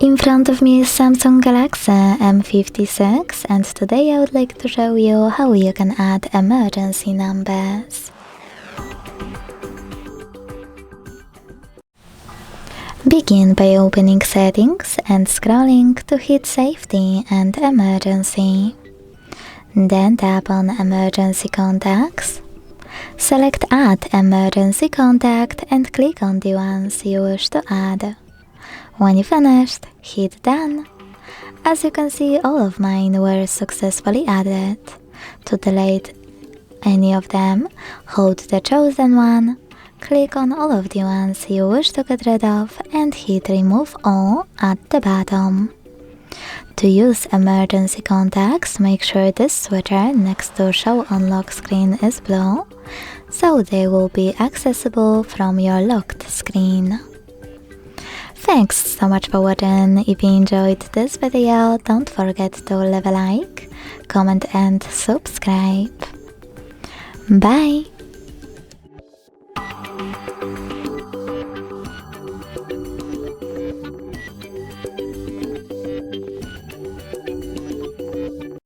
In front of me is Samsung Galaxy M56, and today I would like to show you how you can add emergency numbers. Begin by opening Settings and scrolling to hit Safety and Emergency. Then tap on Emergency Contacts. Select Add Emergency Contact and click on the ones you wish to add. When you finished, hit Done. As you can see, all of mine were successfully added. To delete any of them, hold the chosen one, click on all of the ones you wish to get rid of and hit Remove All at the bottom. To use emergency contacts, make sure this switcher next to Show on Lock screen is blue, so they will be accessible from your locked screen. Thanks so much for watching. If you enjoyed this video, don't forget to leave a like, comment and subscribe. Bye!